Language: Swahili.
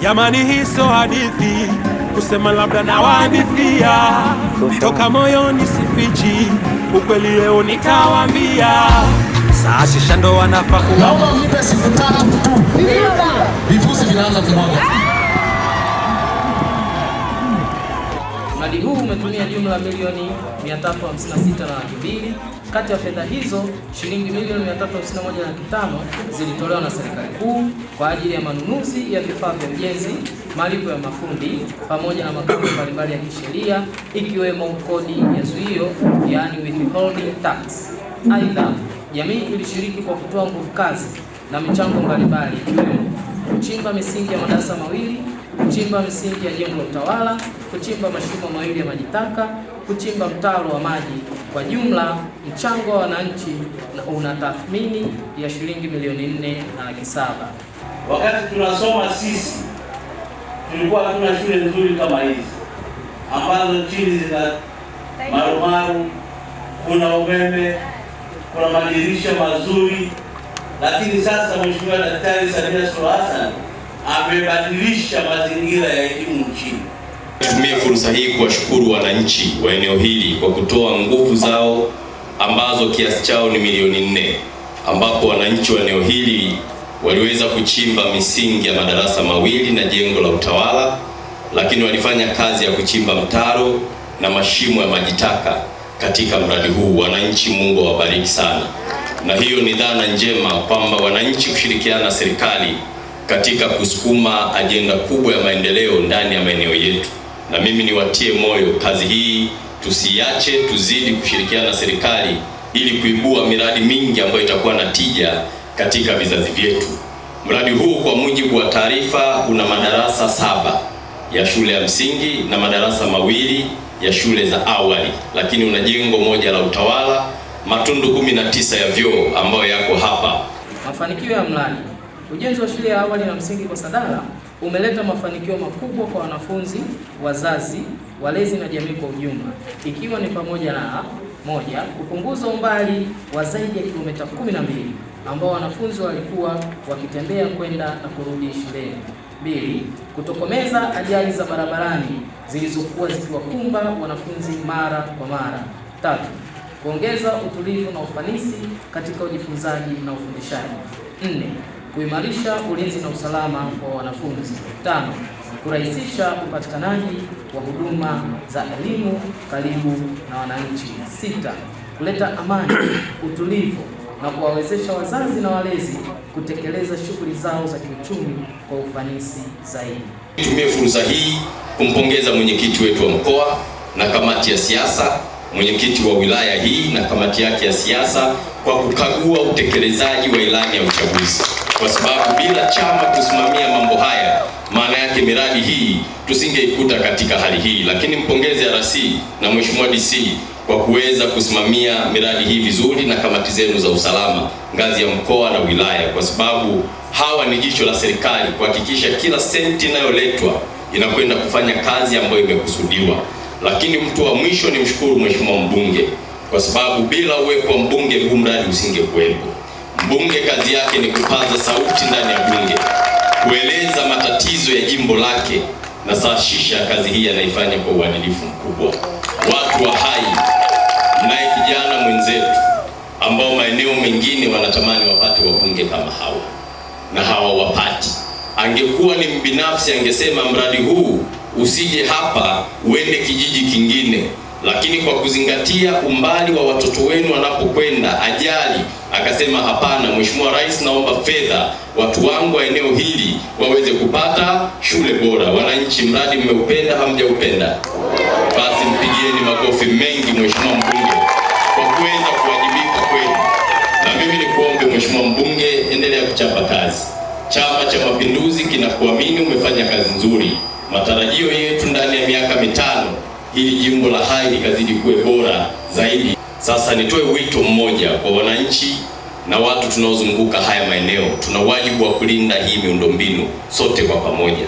Jamani, hii sio hadithi kusema labda na wahadithia, toka moyoni sifichi, ukweli leo nikawaambia. Sasa ndo wanafaa naomba mnipe siku 3 tu. Vifusi vinaanza kumwaga. Mradi huu umetumia jumla milioni 356.2. Kati ya fedha hizo shilingi milioni 351.5 zilitolewa na serikali kuu kwa ajili ya manunuzi ya vifaa vya ujenzi, malipo ya mafundi pamoja na makato mbalimbali ya kisheria ikiwemo kodi ya zuio, yani withholding tax. Aidha, jamii ilishiriki kwa kutoa nguvu kazi na michango mbalimbali ikiwemo kuchimba misingi ya madarasa mawili, kuchimba misingi ya jengo la utawala, kuchimba mashimo mawili ya maji taka, kuchimba mtaro wa maji. Kwa jumla mchango wa wananchi una tathmini ya shilingi milioni 4.7. Wakati tunasoma sisi tulikuwa hatuna shule nzuri kama hizi ambazo chini zina marumaru, kuna umeme, kuna madirisha mazuri, lakini sasa Mheshimiwa Daktari Samia Suluhu Hassan amebadilisha mazingira ya elimu nchini. Nitumie fursa hii kuwashukuru wananchi wa eneo hili kwa kutoa nguvu zao ambazo kiasi chao ni milioni 4, ambapo wananchi wa eneo hili waliweza kuchimba misingi ya madarasa mawili na jengo la utawala, lakini walifanya kazi ya kuchimba mtaro na mashimo ya maji taka katika mradi huu. Wananchi, Mungu awabariki sana. Na hiyo ni dhana njema kwamba wananchi kushirikiana na serikali katika kusukuma ajenda kubwa ya maendeleo ndani ya maeneo yetu. Na mimi niwatie moyo, kazi hii tusiache, tuzidi kushirikiana na serikali ili kuibua miradi mingi ambayo itakuwa na tija katika vizazi vyetu. Mradi huu kwa mujibu wa taarifa una madarasa 7 ya shule ya msingi na madarasa 2 ya shule za awali, lakini una jengo moja la utawala, matundu 19 ya vyoo ambayo yako hapa. Mafanikio ya mradi: ujenzi wa shule ya awali na msingi kwa Sadala umeleta mafanikio makubwa kwa wanafunzi, wazazi, walezi na jamii kwa ujumla, ikiwa ni pamoja na: 1. Kupunguza umbali wa zaidi ya kilomita 12 ambao wanafunzi walikuwa wakitembea kwenda na kurudi shuleni. 2. Kutokomeza ajali za barabarani zilizokuwa zikiwakumba wanafunzi mara kwa mara. 3. Kuongeza utulivu na ufanisi katika ujifunzaji na ufundishaji. 4. Kuimarisha ulinzi na usalama wa wanafunzi. 5. Kurahisisha upatikanaji wa huduma za elimu karibu na wananchi. 6. Kuleta amani, utulivu na kuwawezesha wazazi na walezi kutekeleza shughuli zao za kiuchumi kwa ufanisi zaidi. Nitumie fursa hii kumpongeza mwenyekiti wetu wa mkoa na kamati ya siasa, mwenyekiti wa wilaya hii na kamati yake ya siasa kwa kukagua utekelezaji wa ilani ya uchaguzi, kwa sababu bila chama kusimamia mambo haya, maana yake miradi hii tusingeikuta katika hali hii. Lakini mpongeze RC na Mheshimiwa DC kwa kuweza kusimamia miradi hii vizuri na kamati zenu za usalama ngazi ya mkoa na wilaya, kwa sababu hawa ni jicho la serikali kuhakikisha kila senti inayoletwa inakwenda kufanya kazi ambayo imekusudiwa. Lakini mtu wa mwisho ni mshukuru Mheshimiwa mbunge, kwa sababu bila uwepo wa mbunge huu mradi usingekuwepo. Mbunge kazi yake ni kupaza sauti ndani ya bunge, kueleza matatizo ya jimbo lake, na sashisha kazi hii anaifanya kwa uadilifu mkubwa. Watu wa Hai, mnaye kijana mwenzetu ambao maeneo mengine wanatamani wapate wabunge kama hawa na hawa wapati. Angekuwa ni mbinafsi angesema mradi huu usije hapa uende kijiji kingine, lakini kwa kuzingatia umbali wa watoto wenu wanapokwenda ajali, akasema hapana, Mheshimiwa Rais, naomba fedha watu wangu wa eneo hili waweze kupata shule bora. Wananchi, mradi mmeupenda, hamjaupenda? Basi mpigieni makofi mengi Mheshimiwa mbunge kwa kuweza kuwajibika kweli. Na mimi nikuombe Mheshimiwa mbunge, endelea kuchapa kazi. Chama cha Mapinduzi kinakuamini, umefanya kazi nzuri. Matarajio yetu ndani ya miaka 5 hili jimbo la Hai likazidi kuwe bora zaidi. Sasa nitoe wito mmoja kwa wananchi na watu tunaozunguka haya maeneo tuna wajibu wa kulinda hii miundombinu sote kwa pamoja.